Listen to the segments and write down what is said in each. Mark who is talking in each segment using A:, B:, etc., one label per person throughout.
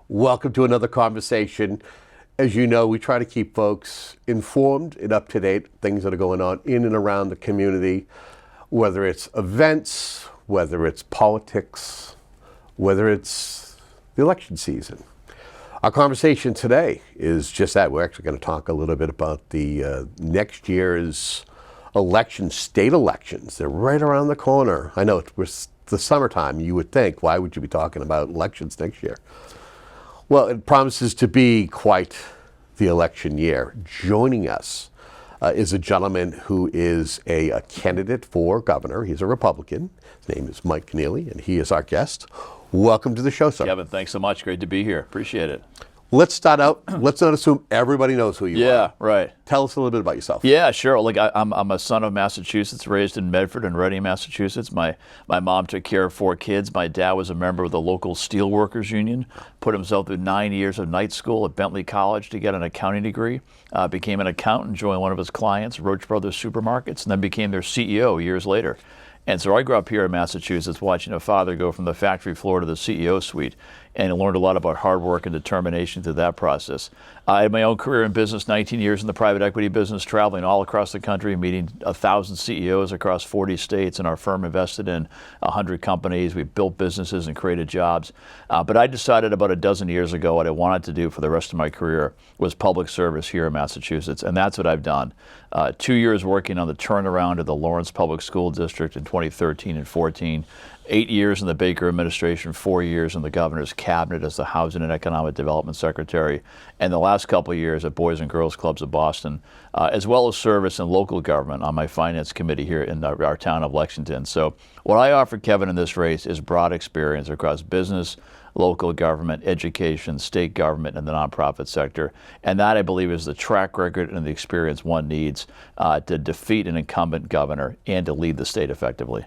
A: Welcome to another conversation. As you know, we try to keep folks informed and up to date, things that are going on in and around the community, whether it's events, whether it's politics, whether it's the election season. Our conversation today is just that. We're actually going to talk a little bit about the next year's elections, state elections. They're right around the corner. I know it's the summertime. You would think, why would you be talking about elections next year? Well, it promises to be quite the election year. Joining us is a gentleman who is a candidate for governor. He's a Republican. His name is Mike Kennealy, and he is our guest. Welcome to the show, sir.
B: Kevin, thanks so much. Great to be here. Appreciate it.
A: Let's start out. Let's not assume everybody knows who you are.
B: Yeah, right.
A: Tell us a little bit about yourself.
B: Yeah, sure. Like I'm a son of Massachusetts, raised in Medford and Reading, Massachusetts. My mom took care of 4 kids. My dad was a member of the local steelworkers union, put himself through 9 years of night school at Bentley College to get an accounting degree, became an accountant, joined one of his clients, Roach Brothers Supermarkets, and then became their CEO years later. And so I grew up here in Massachusetts watching a father go from the factory floor to the CEO suite, and I learned a lot about hard work and determination through that process. I had my own career in business, 19 years in the private equity business, traveling all across the country, meeting 1,000 CEOs across 40 states, and our firm invested in 100 companies. We built businesses and created jobs. But I decided about a dozen years ago what I wanted to do for the rest of my career was public service here in Massachusetts, and that's what I've done. 2 years working on the turnaround of the Lawrence Public School District in 2013 and 14. 8 years in the Baker administration, 4 years in the governor's cabinet as the Housing and Economic Development Secretary, and the last couple of years at Boys and Girls Clubs of Boston, as well as service in local government on my finance committee here in our town of Lexington. So what I offer, Kevin, in this race is broad experience across business, local government, education, state government, and the nonprofit sector. And that, I believe, is the track record and the experience one needs to defeat an incumbent governor and to lead the state effectively.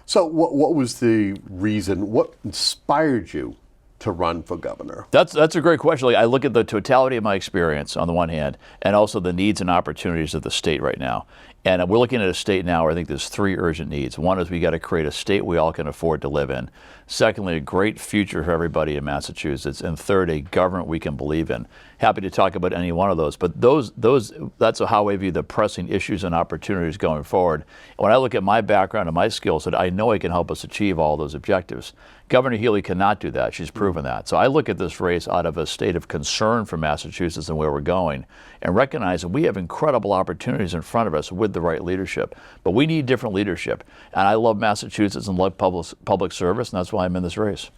A: So what was the reason, what inspired you to run for governor?
B: That's a great question. Like, I look at the totality of my experience on the one hand, and also the needs and opportunities of the state right now. And we're looking at a state now where I think there's 3 urgent needs. One is we got to create a state we all can afford to live in. Secondly, a great future for everybody in Massachusetts. And third, a government we can believe in. Happy to talk about any one of those. But that's how I view the pressing issues and opportunities going forward. When I look at my background and my skill set, I know I can help us achieve all those objectives. Governor Healy cannot do that. She's proven that. So I look at this race out of a state of concern for Massachusetts and where we're going, and recognize that we have incredible opportunities in front of us with the right leadership. But we need different leadership. And I love Massachusetts and love public service, and that's why I'm in this race.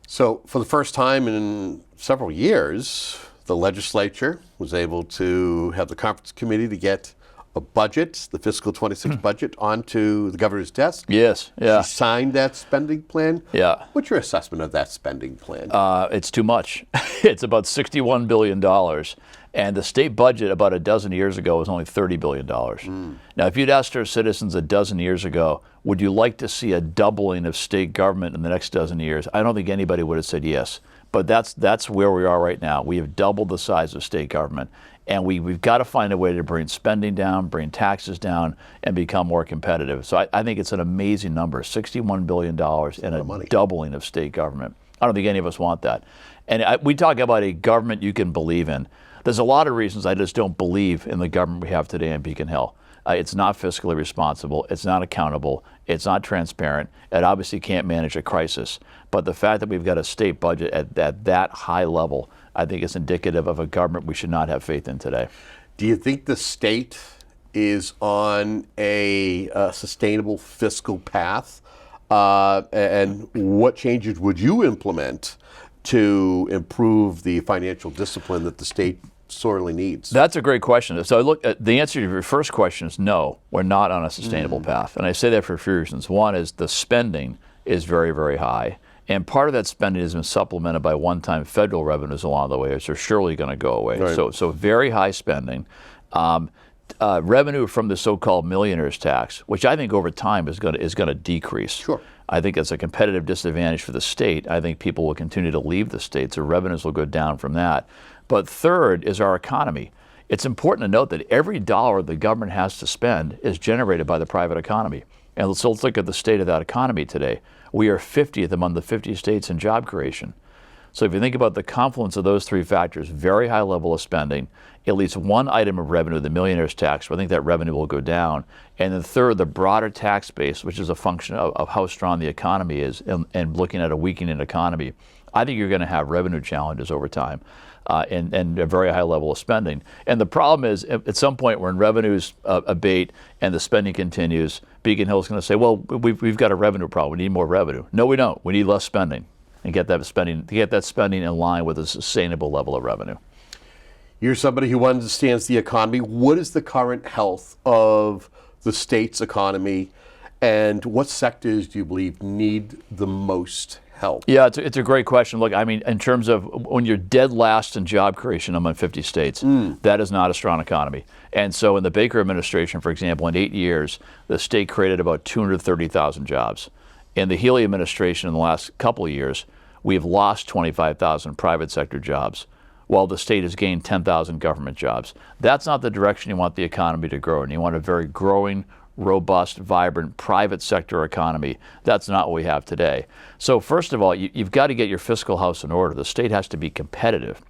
A: So for the first time in several years, the legislature was able to have the conference committee to get a budget, the fiscal 26 budget, onto the governor's desk.
B: Yes, yeah.
A: She signed that spending plan.
B: Yeah.
A: What's your assessment of that spending plan?
B: It's too much. It's about $61 billion. And the state budget about a dozen years ago was only $30 billion. Now, if you'd asked our citizens a dozen years ago, would you like to see a doubling of state government in the next dozen years? I don't think anybody would have said yes. But that's where we are right now. We have doubled the size of state government. And we've got to find a way to bring spending down, bring taxes down, and become more competitive. So I think it's an amazing number, $61 billion and a doubling of state government. I don't think any of us want that. And we talk about a government you can believe in. There's a lot of reasons I just don't believe in the government we have today in Beacon Hill. It's not fiscally responsible. It's not accountable. It's not transparent. It obviously can't manage a crisis. But the fact that we've got a state budget at that high level, I think is indicative of a government we should not have faith in today.
A: Do you think the state is on a sustainable fiscal path? And what changes would you implement to improve the financial discipline that the state sorely needs?
B: That's a great question. So look, the answer to your first question is no, we're not on a sustainable path. And I say that for a few reasons. One is the spending is very, very high. And part of that spending has been supplemented by one-time federal revenues along the way, which are surely going to go away. Right. So very high spending. Revenue from the so-called millionaire's tax, which I think over time is going to decrease.
A: Sure.
B: I think it's a competitive disadvantage for the state. I think people will continue to leave the state, so revenues will go down from that. But third is our economy. it's important to note that every dollar the government has to spend is generated by the private economy. And let's look at the state of that economy today. We are 50th among the 50 states in job creation. So if you think about the confluence of those three factors, very high level of spending, at least one item of revenue, the millionaire's tax, I think that revenue will go down. And then third, the broader tax base, which is a function of how strong the economy is and looking at a weakening economy. I think you're going to have revenue challenges over time and a very high level of spending. And the problem is, at some point when revenues abate and the spending continues, Beacon Hill is going to say, well, we've got a revenue problem. We need more revenue. No, we don't. We need less spending and get that spending in line with a sustainable level of revenue.
A: You're somebody who understands the economy. What is the current health of the state's economy, and what sectors do you believe need the most help?
B: Yeah, it's a great question. Look, I mean, in terms of when you're dead last in job creation among 50 states, that is not a strong economy. And so in the Baker administration, for example, in 8 years, the state created about 230,000 jobs. In the Healy administration in the last couple of years, we've lost 25,000 private sector jobs, while the state has gained 10,000 government jobs. That's not the direction you want the economy to grow in. You want a very growing, robust, vibrant private sector economy. That's not what we have today. So first of all, you've got to get your fiscal house in order. The state has to be competitive.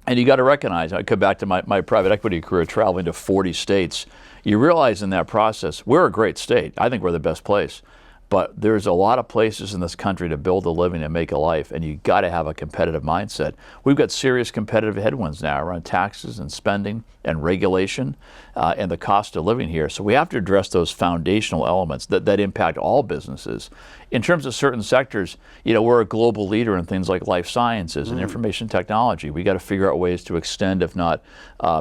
B: And you got to recognize, I come back to my private equity career traveling to 40 states, you realize in that process, we're a great state. I think we're the best place. But there's a lot of places in this country to build a living and make a life, and you got to have a competitive mindset. We've got serious competitive headwinds now around taxes and spending and regulation and the cost of living here. So we have to address those foundational elements that impact all businesses. In terms of certain sectors, we're a global leader in things like life sciences and information technology. We got to figure out ways to extend, if not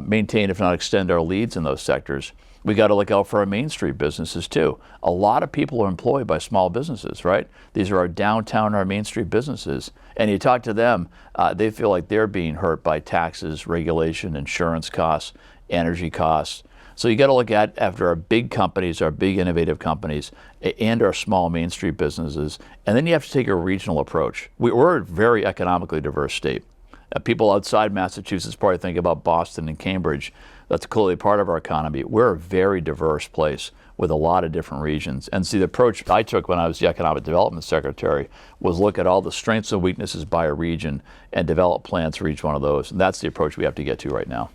B: maintain, if not extend our leads in those sectors. We got to look out for our Main Street businesses too. A lot of people are employed by small businesses, right? These are our downtown, our Main Street businesses. And you talk to them, they feel like they're being hurt by taxes, regulation, insurance costs, energy costs. So you got to look after our big companies, our big innovative companies, and our small Main Street businesses. And then you have to take a regional approach. We're a very economically diverse state. People outside Massachusetts probably think about Boston and Cambridge. That's clearly part of our economy. We're a very diverse place with a lot of different regions. And see, the approach I took when I was the Economic Development Secretary was look at all the strengths and weaknesses by a region and develop plans for each one of those. And that's the approach we have to get to right now.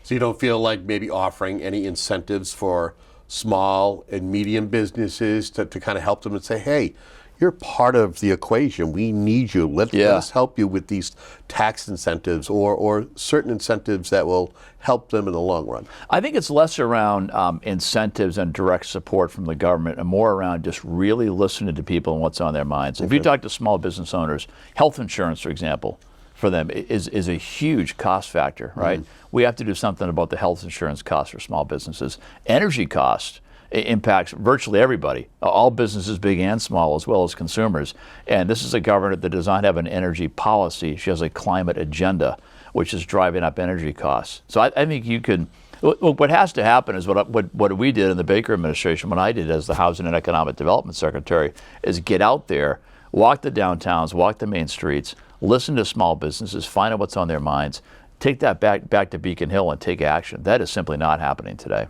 A: So you don't feel like maybe offering any incentives for small and medium businesses to kind of help them and say, hey, you're part of the equation. We need you. Let us help you with these tax incentives or certain incentives that will help them in the long run.
B: I think it's less around incentives and direct support from the government and more around just really listening to people and what's on their minds. Okay. If you talk to small business owners, health insurance, for example, for them is a huge cost factor, right? We have to do something about the health insurance costs for small businesses. Energy costs. It impacts virtually everybody, all businesses, big and small, as well as consumers. And this is a government that does not have an energy policy. She has a climate agenda, which is driving up energy costs. So I think you can, what has to happen is what we did in the Baker administration, what I did as the Housing and Economic Development Secretary, is get out there, walk the downtowns, walk the main streets, listen to small businesses, find out what's on their minds, take that back to Beacon Hill and take action. That is simply not happening today.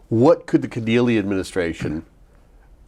A: What could the Kennealy administration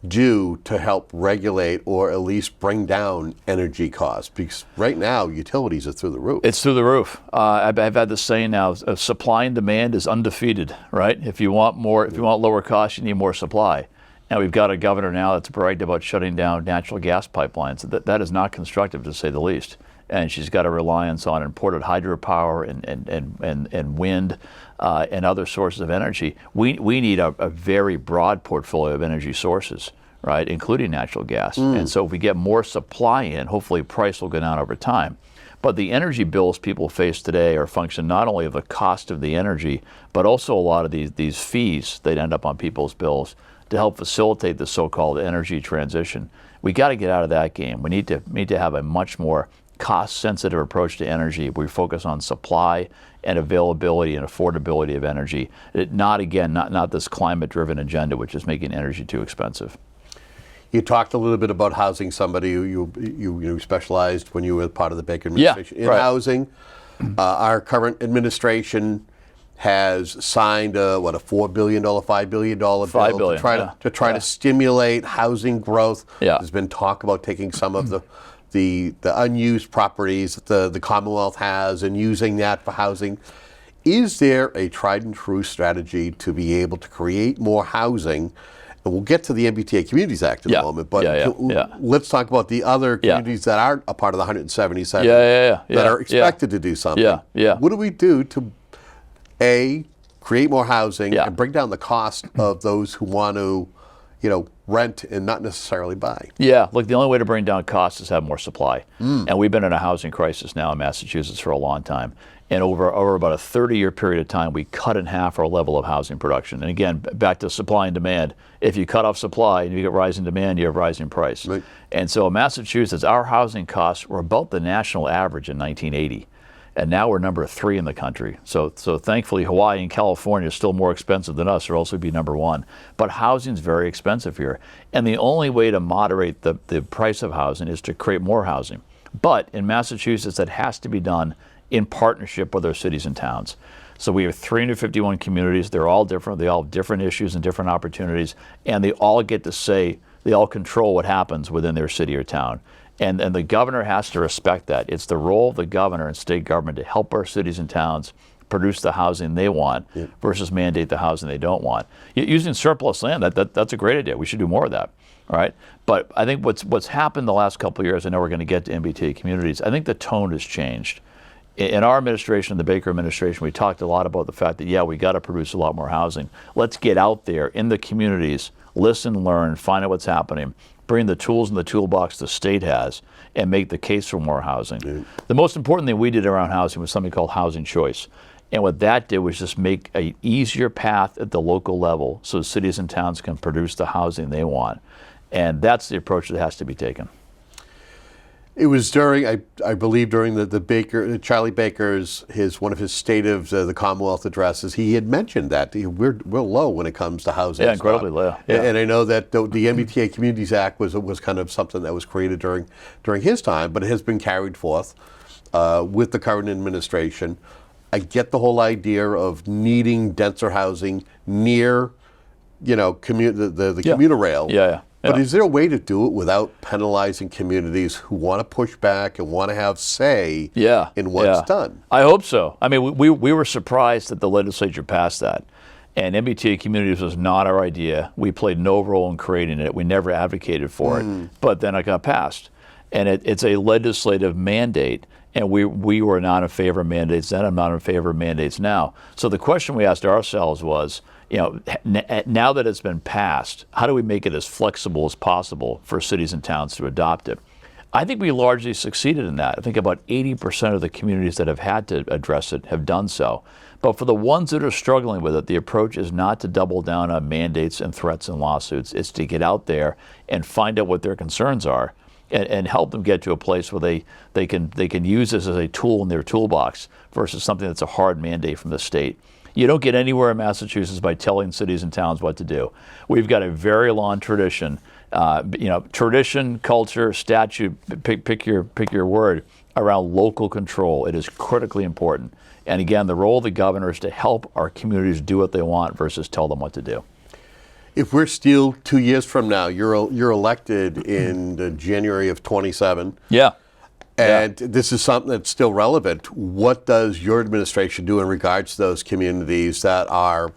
A: do to help regulate or at least bring down energy costs? Because right now, utilities are through the roof.
B: It's through the roof. I've had this saying now, supply and demand is undefeated, right? If you want lower costs, you need more supply. And we've got a governor now that's bragged about shutting down natural gas pipelines. That is not constructive, to say the least. And she's got a reliance on imported hydropower and wind and other sources of energy. We need a very broad portfolio of energy sources, right, including natural gas. And so if we get more supply in, hopefully price will go down over time. But the energy bills people face today are a function not only of the cost of the energy, but also a lot of these fees that end up on people's bills to help facilitate the so-called energy transition. We got to get out of that game. We need to have a much more cost-sensitive approach to energy. We focus on supply and availability and affordability of energy. Not this climate-driven agenda, which is making energy too expensive.
A: You talked a little bit about housing. Somebody you specialized when you were part of the Baker administration in housing. Our current administration has signed a $4 billion, $5 billion bill
B: $5 billion,
A: to try to stimulate housing growth.
B: Yeah.
A: There's been talk about taking some of the unused properties that the Commonwealth has and using that for housing. Is there a tried and true strategy to be able to create more housing? And we'll get to the MBTA Communities Act in a moment, but let's talk about the other communities that aren't a part of the 177 that are expected to do something. What do we do to, A, create more housing and bring down the cost of those who want to, rent and not necessarily buy?
B: Yeah, look, the only way to bring down costs is have more supply. And we've been in a housing crisis now in Massachusetts for a long time. And over about a 30-year period of time, we cut in half our level of housing production. And again, back to supply and demand. If you cut off supply and you get rising demand, you have rising price.
A: Right.
B: And so in Massachusetts, our housing costs were about the national average in 1980. And now we're number 3 in the country. So thankfully, Hawaii and California are still more expensive than us, or else we'd be number 1. But housing's very expensive here. And the only way to moderate the price of housing is to create more housing. But in Massachusetts, that has to be done in partnership with our cities and towns. So we have 351 communities. They're all different. They all have different issues and different opportunities. And they all get to say, they all control what happens within their city or town. And the governor has to respect that. It's the role of the governor and state government to help our cities and towns produce the housing they want versus mandate the housing they don't want. Using surplus land, that's a great idea. We should do more of that. All right. But I think what's happened the last couple of years, I know we're going to get to MBTA communities, I think the tone has changed. In our administration, the Baker administration, we talked a lot about the fact that, we got to produce a lot more housing. Let's get out there in the communities, listen, learn, find out what's happening, bring the tools in the toolbox the state has, and make the case for more housing. The most important thing we did around housing was something called housing choice. And what that did was just make an easier path at the local level so cities and towns can produce the housing they want. And that's the approach that has to be taken.
A: It was during, I believe, during the Baker, Charlie Baker's, one of his State of the Commonwealth addresses, he had mentioned that we're low when it comes to housing.
B: Yeah, incredibly low.
A: Yeah. And I know that the MBTA Communities Act was kind of something that was created during his time, but it has been carried forth with the current administration. I get the whole idea of needing denser housing near, the commuter rail. But is there a way to do it without penalizing communities who want to push back and want to have say in what's done?
B: I hope so. I mean, we were surprised that the legislature passed that. And MBTA Communities was not our idea. We played no role in creating it. We never advocated for it. But then it got passed. And it's a legislative mandate. And we were not in favor of mandates then. I'm not in favor of mandates now. So the question we asked ourselves was, now that it's been passed, how do we make it as flexible as possible for cities and towns to adopt it? I think we largely succeeded in that. I think about 80% of the communities that have had to address it have done so. But for the ones that are struggling with it, the approach is not to double down on mandates and threats and lawsuits. It's to get out there and find out what their concerns are and help them get to a place where they can use this as a tool in their toolbox versus something that's a hard mandate from the state. You don't get anywhere in Massachusetts by telling cities and towns what to do. We've got a very long tradition, tradition, culture, statute, pick your word, around local control. It is critically important. And again, the role of the governor is to help our communities do what they want versus tell them what to do.
A: If we're still 2 years from now, you're elected in January of 27. And this is something that's still relevant. What does your administration do in regards to those communities that are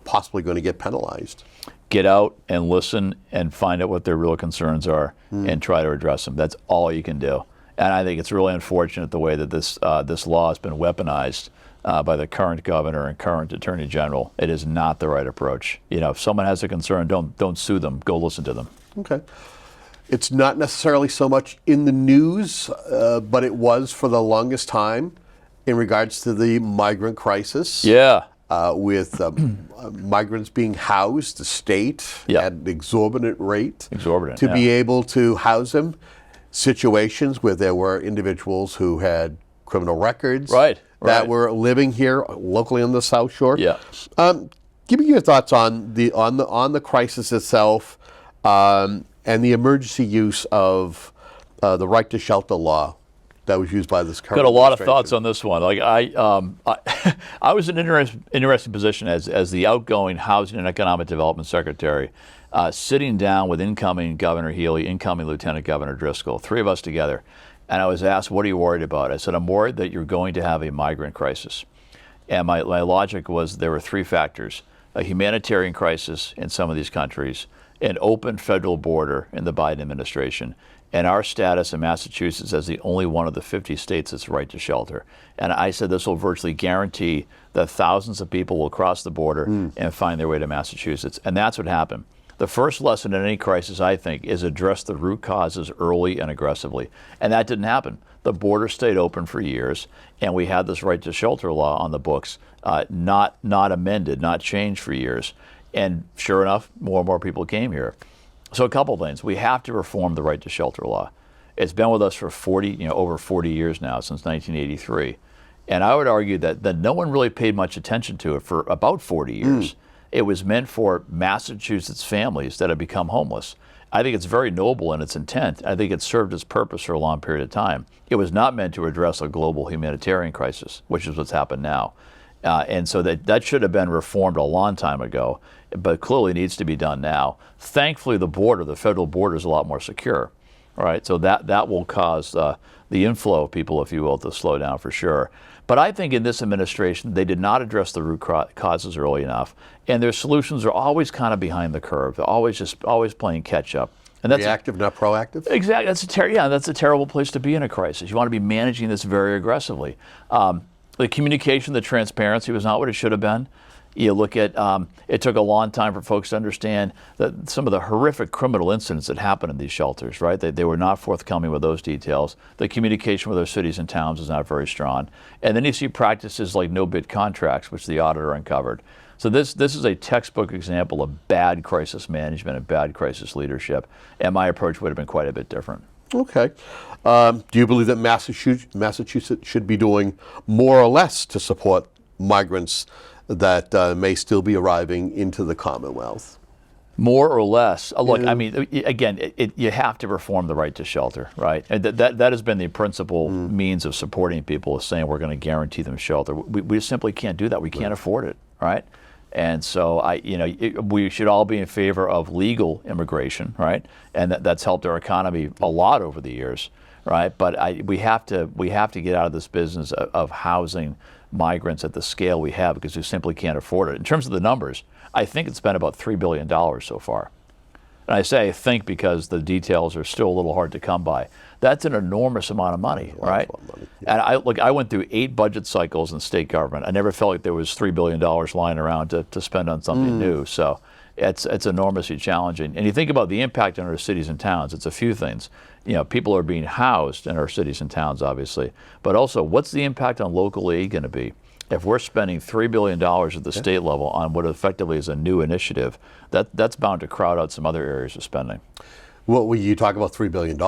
A: possibly going to get penalized?
B: Get out and listen and find out what their real concerns are and try to address them. That's all you can do. And I think it's really unfortunate the way that this law has been weaponized by the current governor and current attorney general. It is not the right approach. If someone has a concern, don't sue them. Go listen to them.
A: Okay. It's not necessarily so much in the news, but it was for the longest time in regards to the migrant crisis. With migrants being housed, the state at an exorbitant rate to be able to house them. Situations where there were individuals who had criminal records that were living here locally on the South Shore. Give me your thoughts on the crisis itself. And the emergency use of the right to shelter law that was used by this current
B: Got a lot of thoughts
A: administration.
B: on this one. Like I was in an interesting position as the outgoing Housing and Economic Development Secretary, sitting down with incoming Governor Healy, incoming Lieutenant Governor Driscoll, three of us together, and I was asked, "What are you worried about?" I said, "I'm worried that you're going to have a migrant crisis." And my logic was there were three factors: a humanitarian crisis in some of these countries, an open federal border in the Biden administration, and our status in Massachusetts as the only one of the 50 states that's right to shelter. And I said this will virtually guarantee that thousands of people will cross the border and find their way to Massachusetts. And that's what happened. The first lesson in any crisis, I think, is address the root causes early and aggressively. And that didn't happen. The border stayed open for years, and we had this right to shelter law on the books, not amended, not changed for years. And sure enough, more and more people came here. So a couple things. We have to reform the right to shelter law. It's been with us for over 40 years now, since 1983. And I would argue that no one really paid much attention to it for about 40 years. It was meant for Massachusetts families that have become homeless. I think it's very noble in its intent. I think it served its purpose for a long period of time. It was not meant to address a global humanitarian crisis, which is what's happened now. And so that should have been reformed a long time ago, but clearly needs to be done now. Thankfully, the federal border is a lot more secure, right? So that will cause the inflow of people, if you will, to slow down for sure. But I think in this administration, they did not address the root causes early enough, and their solutions are always kind of behind the curve. They're always playing catch up. And that's
A: reactive, not proactive?
B: Exactly. That's a terrible place to be in a crisis. You want to be managing this very aggressively. The communication, the transparency was not what it should have been. You look at, it took a long time for folks to understand that some of the horrific criminal incidents that happened in these shelters, right? They were not forthcoming with those details. The communication with our cities and towns is not very strong. And then you see practices like no-bid contracts, which the auditor uncovered. So this is a textbook example of bad crisis management and bad crisis leadership. And my approach would have been quite a bit different.
A: Okay. Do you believe that Massachusetts should be doing more or less to support migrants that may still be arriving into the Commonwealth?
B: More or less. Look, I mean, again, you have to reform the right to shelter, right? And that has been the principal means of supporting people, is saying we're going to guarantee them shelter. We simply can't do that. We can't afford it, right? And so we should all be in favor of legal immigration, right? And that's helped our economy a lot over the years, right? But we have to get out of this business of housing migrants at the scale we have, because we simply can't afford it. In terms of the numbers, I think it's been about $3 billion so far. And I say I think because the details are still a little hard to come by. That's an enormous amount of money, right? And I went through 8 budget cycles in state government. I never felt like there was $3 billion lying around to spend on something new. So it's enormously challenging. And you think about the impact on our cities and towns, it's a few things. People are being housed in our cities and towns, obviously. But also, what's the impact on local aid going to be? If we're spending $3 billion at the state level on what effectively is a new initiative, that's bound to crowd out some other areas of spending.
A: Well, when you talk about $3 billion,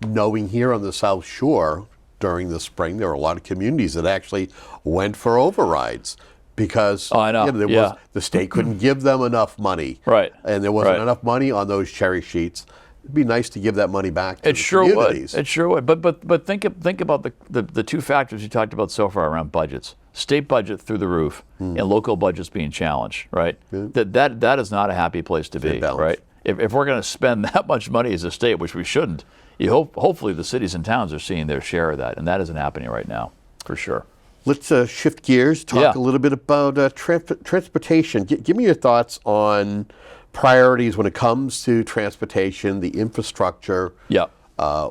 A: knowing here on the South Shore during the spring, there were a lot of communities that actually went for overrides because the state couldn't give them enough money.
B: Right.
A: And there wasn't enough money on those cherry sheets. It'd be nice to give that money back to the communities.
B: It sure would. But think about the two factors you talked about so far around budgets. State budget through the roof and local budgets being challenged, right? That is not a happy place to be, right? If we're going to spend that much money as a state, which we shouldn't, hopefully the cities and towns are seeing their share of that, and that isn't happening right now, for sure.
A: Let's shift gears, talk a little bit about transportation. Give me your thoughts on priorities when it comes to transportation, the infrastructure,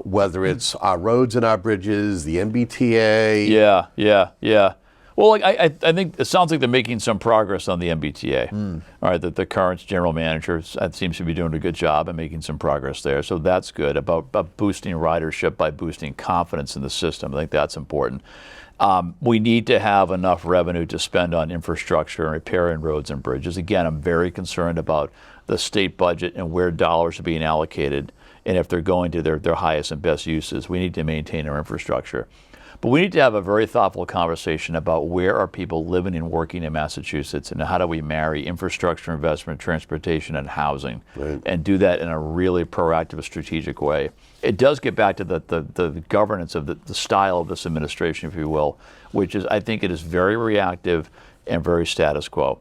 A: whether it's our roads and our bridges, the MBTA.
B: Yeah. Well, I think it sounds like they're making some progress on the MBTA. All right, that the current general manager seems to be doing a good job and making some progress there. So that's good about boosting ridership by boosting confidence in the system. I think that's important. We need to have enough revenue to spend on infrastructure and repairing roads and bridges. Again, I'm very concerned about the state budget and where dollars are being allocated, and if they're going to their highest and best uses. We need to maintain our infrastructure. But we need to have a very thoughtful conversation about where are people living and working in Massachusetts, and how do we marry infrastructure investment, transportation, and housing, and do that in a really proactive, strategic way. It does get back to the governance of the style of this administration, if you will, which is, I think it is very reactive and very status quo.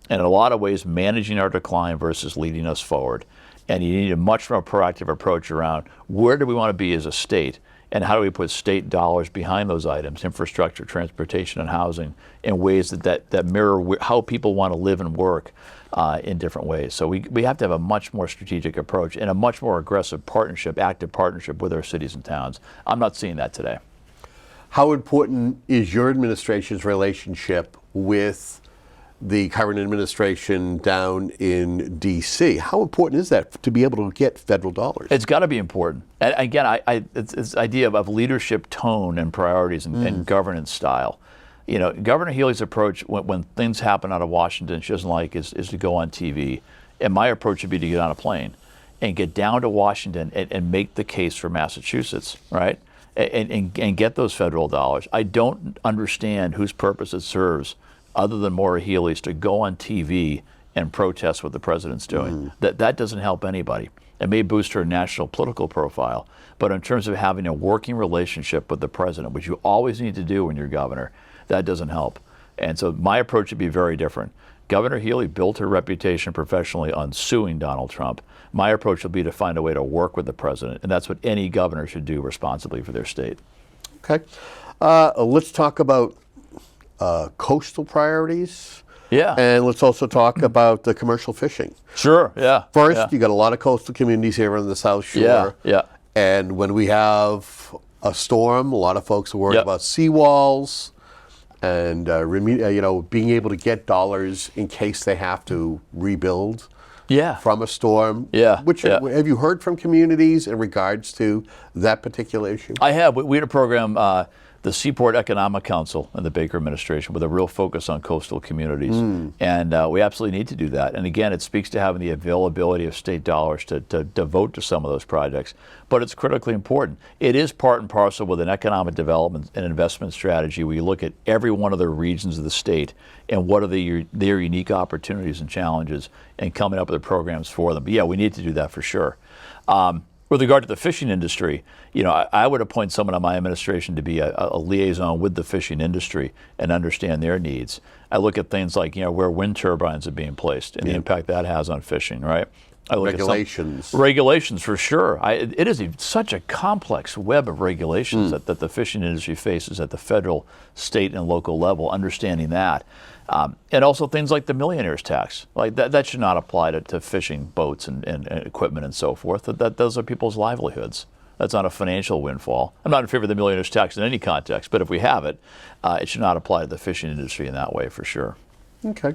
B: And in a lot of ways, managing our decline versus leading us forward. And you need a much more proactive approach around where do we want to be as a state, and how do we put state dollars behind those items, infrastructure, transportation, and housing, in ways that mirror how people want to live and work in different ways. So we have to have a much more strategic approach and a much more aggressive partnership, active partnership with our cities and towns. I'm not seeing that today.
A: How important is your administration's relationship with the current administration down in D.C.? How important is that to be able to get federal dollars?
B: It's got to be important. And again, it's this idea of leadership tone and priorities and governance style. You know, Governor Healy's approach when things happen out of Washington she doesn't like is to go on TV. And my approach would be to get on a plane and get down to Washington and make the case for Massachusetts, right? And get those federal dollars. I don't understand whose purpose it serves, other than Maura Healey's, to go on TV and protest what the president's doing. That doesn't help anybody. It may boost her national political profile, but in terms of having a working relationship with the president, which you always need to do when you're governor, that doesn't help. And so my approach would be very different. Governor Healey built her reputation professionally on suing Donald Trump. My approach will be to find a way to work with the president, and that's what any governor should do responsibly for their state.
A: Okay. Let's talk about coastal priorities.
B: Yeah.
A: And let's also talk about the commercial fishing.
B: Sure, yeah.
A: First, you got a lot of coastal communities here on the South Shore.
B: Yeah.
A: And when we have a storm, a lot of folks are worried about seawalls and being able to get dollars in case they have to rebuild from a storm. Have you heard from communities in regards to that particular issue?
B: I have. We had a program, the Seaport Economic Council in the Baker administration, with a real focus on coastal communities. And we absolutely need to do that. And again, it speaks to having the availability of state dollars to devote to some of those projects. But it's critically important. It is part and parcel with an economic development and investment strategy where you look at every one of the regions of the state and what are their unique opportunities and challenges, and coming up with the programs for them. But yeah, we need to do that for sure. With regard to the fishing industry, I would appoint someone on my administration to be a liaison with the fishing industry and understand their needs. I look at things like, where wind turbines are being placed and the impact that has on fishing, right? I look
A: Regulations.
B: At regulations, for sure. It is such a complex web of regulations that the fishing industry faces at the federal, state, and local level, understanding that. And also things like the millionaire's tax. Like that should not apply to fishing boats and equipment and so forth. Those are people's livelihoods. That's not a financial windfall. I'm not in favor of the millionaire's tax in any context, but if we have it, it should not apply to the fishing industry in that way, for sure.
A: Okay.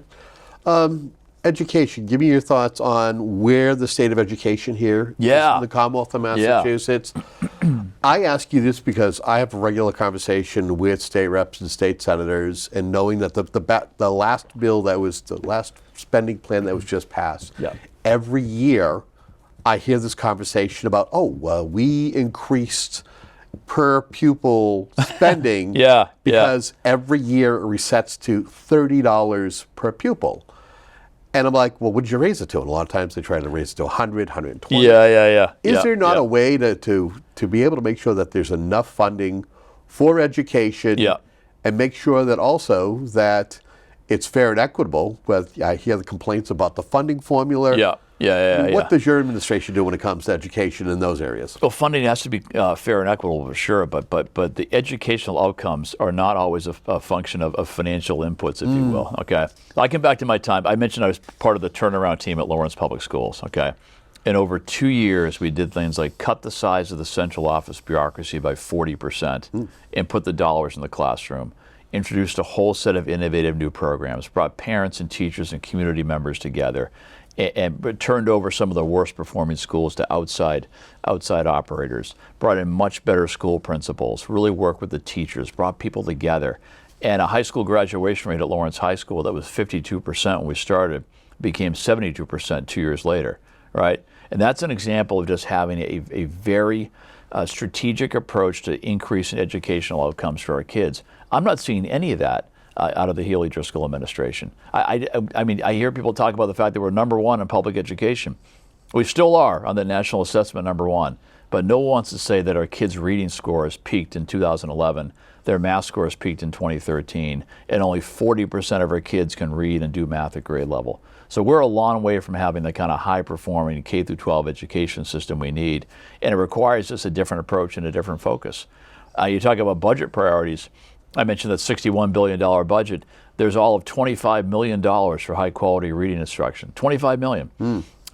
A: Education. Give me your thoughts on where the state of education here is in the Commonwealth of Massachusetts. I ask you this because I have a regular conversation with state reps and state senators, and knowing that the last bill that was the last spending plan that was just passed, every year I hear this conversation about, we increased per pupil spending because every year it resets to $30 per pupil. And I'm like, well, what did you raise it to? And a lot of times they try to raise it to 100, 120. Is there not a way to be able to make sure that there's enough funding for education and make sure that also that it's fair and equitable? But I hear the complaints about the funding formula. What does your administration do when it comes to education in those areas?
B: Well, funding has to be fair and equitable, for sure, but the educational outcomes are not always a function of financial inputs, if you will. Okay, I come back to my time. I mentioned I was part of the turnaround team at Lawrence Public Schools. Okay, in over 2 years, we did things like cut the size of the central office bureaucracy by 40% and put the dollars in the classroom. Introduced a whole set of innovative new programs, brought parents and teachers and community members together, and turned over some of the worst performing schools to outside operators, brought in much better school principals, really worked with the teachers, brought people together. And a high school graduation rate at Lawrence High School that was 52% when we started became 72% 2 years later, right? And that's an example of just having a very strategic approach to increasing educational outcomes for our kids. I'm not seeing any of that out of the Healy-Driscoll administration. I mean, I hear people talk about the fact that we're #1 in public education. We still are on the national assessment #1, but no one wants to say that our kids' reading scores peaked in 2011, their math scores peaked in 2013, and only 40% of our kids can read and do math at grade level. So we're a long way from having the kind of high-performing K-12 education system we need, and it requires just a different approach and a different focus. You talk about budget priorities. I mentioned that $61 billion budget. There's all of $25 million for high-quality reading instruction. $25 million.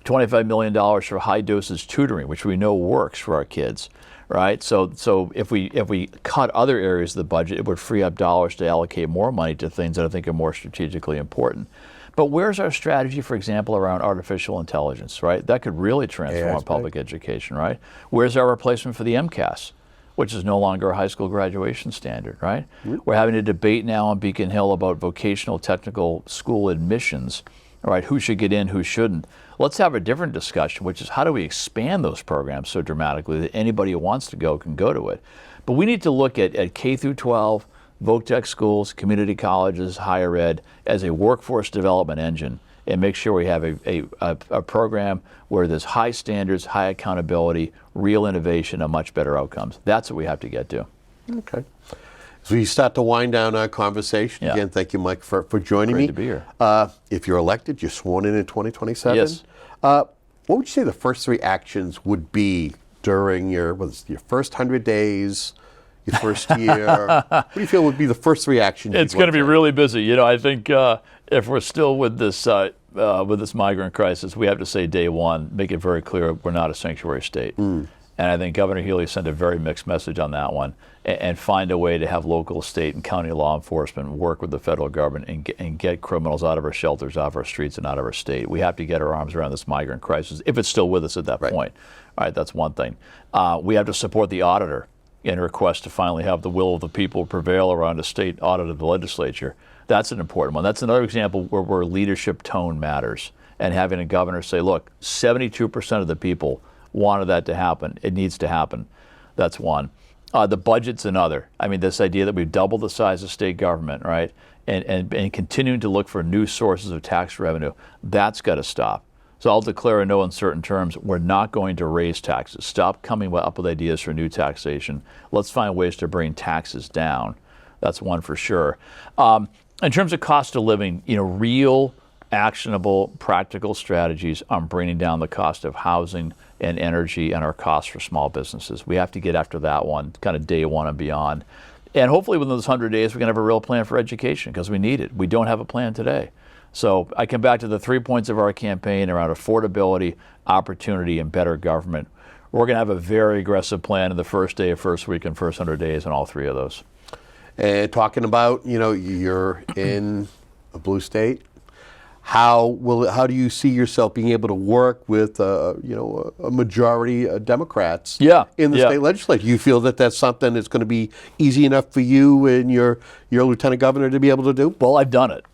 B: $25 million for high-dosage tutoring, which we know works for our kids, right? So if we cut other areas of the budget, it would free up dollars to allocate more money to things that I think are more strategically important. But where's our strategy, for example, around artificial intelligence, right? That could really transform public education, right? Where's our replacement for the MCAS, which is no longer a high school graduation standard, right? We're having a debate now on Beacon Hill about vocational technical school admissions, right? Who should get in, who shouldn't. Let's have a different discussion, which is how do we expand those programs so dramatically that anybody who wants to go can go to it. But we need to look at K through 12, voc tech schools, community colleges, higher ed as a workforce development engine, and make sure we have a program where there's high standards, high accountability, real innovation, and much better outcomes. That's what we have to get to.
A: Okay. So we start to wind down our conversation.
B: Yeah.
A: Again, thank you, Mike, for joining me.
B: Great to be here.
A: If you're elected, you're sworn in 2027.
B: Yes.
A: What would you say the first 3 actions would be during your first 100 days, your first year? What do you feel would be the first 3 actions?
B: It's going to be really busy. You know, I think if we're still with this migrant crisis, we have to say day one, make it very clear we're not a sanctuary state. And I think Governor Healy sent a very mixed message on that one, and find a way to have local, state, and county law enforcement work with the federal government and get criminals out of our shelters, off our streets, and out of our state. We have to get our arms around this migrant crisis, if it's still with us at that point. All right, that's one thing. We have to support the auditor in a request to finally have the will of the people prevail around a state audit of the legislature. That's an important one. That's another example where leadership tone matters, and having a governor say, look, 72% of the people wanted that to happen. It needs to happen. That's one. The budget's another. I mean, this idea that we've doubled the size of state government, right, and continuing to look for new sources of tax revenue, that's got to stop. So I'll declare in no uncertain terms, we're not going to raise taxes. Stop coming up with ideas for new taxation. Let's find ways to bring taxes down. That's one for sure. In terms of cost of living, you know, real, actionable, practical strategies on bringing down the cost of housing and energy and our costs for small businesses. We have to get after that one, kind of day one and beyond. And hopefully within those 100 days, we're going to have a real plan for education, because we need it. We don't have a plan today. So I come back to the 3 points of our campaign around affordability, opportunity, and better government. We're going to have a very aggressive plan in the first day, first week, and first 100 days on all 3 of those.
A: And talking about, you know, you're in a blue state. How do you see yourself being able to work with, a majority of Democrats in the state legislature? You feel that that's something that's going to be easy enough for you and your lieutenant governor to be able to do?
B: Well, I've done it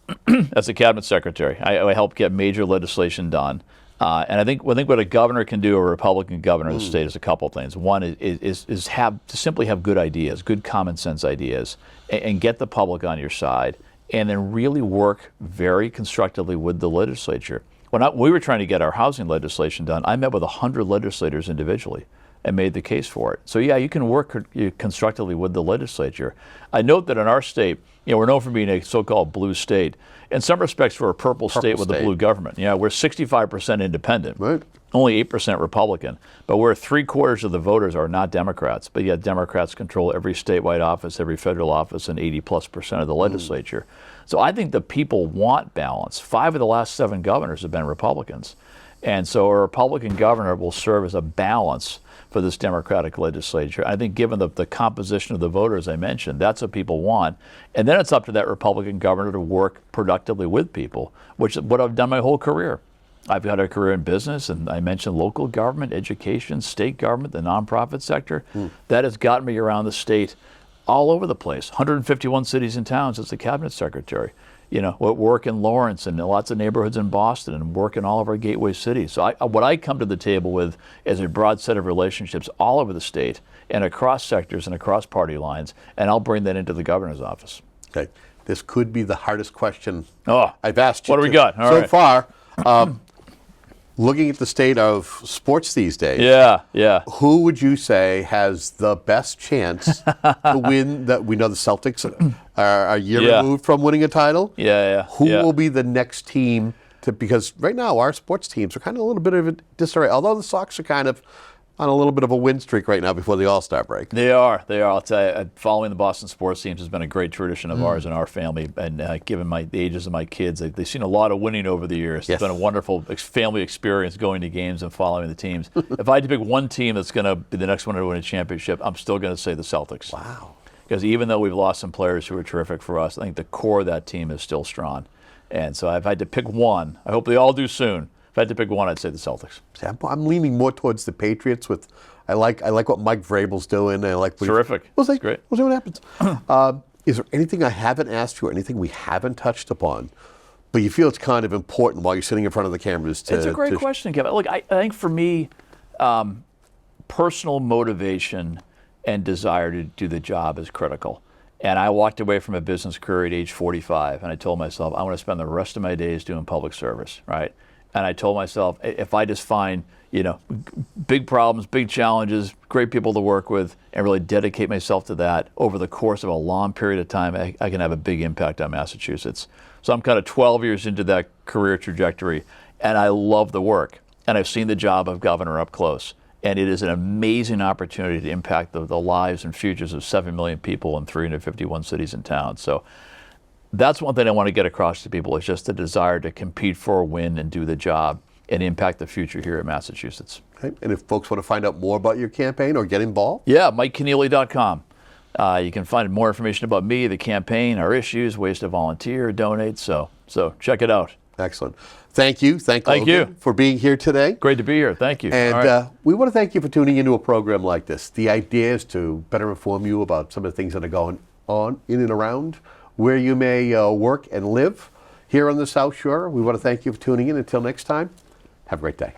B: as a cabinet secretary. I helped get major legislation done. And I think what a governor can do, a Republican governor of the state, is a couple things. One is to simply have good ideas, good common sense ideas, and get the public on your side, and then really work very constructively with the legislature. When we were trying to get our housing legislation done, I met with 100 legislators individually and made the case for it. So yeah, you can work constructively with the legislature. I note that in our state, you know, we're known for being a so-called blue state. In some respects, we're a purple state with a blue government. Yeah, we're 65% independent, only 8% Republican. But we're 3/4 of the voters are not Democrats. But yet Democrats control every statewide office, every federal office, and 80+% of the legislature. So I think the people want balance. 5 of the last 7 governors have been Republicans. And so a Republican governor will serve as a balance for this Democratic legislature. I think given the composition of the voters I mentioned, that's what people want. And then it's up to that Republican governor to work productively with people, which is what I've done my whole career. I've had a career in business, and I mentioned local government, education, state government, the nonprofit sector. That has gotten me around the state all over the place. 151 cities and towns as the cabinet secretary. work in Lawrence and lots of neighborhoods in Boston and work in all of our gateway cities. So what I come to the table with is a broad set of relationships all over the state and across sectors and across party lines, and I'll bring that into the governor's office.
A: Okay. This could be the hardest question
B: Oh,
A: I've asked you.
B: what do we got? All
A: so
B: right.
A: far, looking at the state of sports these days,
B: Yeah.
A: who would you say has the best chance to win? That we know the Celtics are a year removed from winning a title.
B: Yeah.
A: Who will be the next team to? Because right now our sports teams are kind of a little bit of a disarray. Although the Sox are kind of on a little bit of a win streak right now before the All-Star break.
B: They are. I'll tell you, following the Boston sports teams has been a great tradition of ours in our family. And given the ages of my kids, they've seen a lot of winning over the years.
A: Yes.
B: It's been a wonderful family experience going to games and following the teams. If I had to pick one team that's going to be the next one to win a championship, I'm still going to say the Celtics.
A: Wow.
B: Because even though we've lost some players who are terrific for us, I think the core of that team is still strong. And so if I had to pick one, I hope they all do soon. If I had to pick one, I'd say the Celtics.
A: See, I'm leaning more towards the Patriots. I like what Mike Vrabel's doing. I like what
B: Terrific.
A: We'll see.
B: It's great.
A: We'll see what happens. Is there anything I haven't asked you, or anything we haven't touched upon, but you feel it's kind of important while you're sitting in front of the cameras?
B: It's a great question, Kevin. Look, I think for me, personal motivation and desire to do the job is critical. And I walked away from a business career at age 45, and I told myself, I want to spend the rest of my days doing public service, right? And I told myself, if I just find, big problems, big challenges, great people to work with, and really dedicate myself to that over the course of a long period of time, I can have a big impact on Massachusetts. So I'm kind of 12 years into that career trajectory, and I love the work. And I've seen the job of governor up close. And it is an amazing opportunity to impact the lives and futures of 7 million people in 351 cities and towns. So that's one thing I want to get across to people, is just the desire to compete for a win and do the job and impact the future here in Massachusetts.
A: Okay. And if folks want to find out more about your campaign or get involved?
B: Yeah, MikeKennealy.com. You can find more information about me, the campaign, our issues, ways to volunteer, donate. So check it out.
A: Excellent. Thank you. Thank you for being here today.
B: Great to be here. Thank you.
A: And we want to thank you for tuning into a program like this. The idea is to better inform you about some of the things that are going on in and around where you may work and live here on the South Shore. We want to thank you for tuning in. Until next time, have a great day.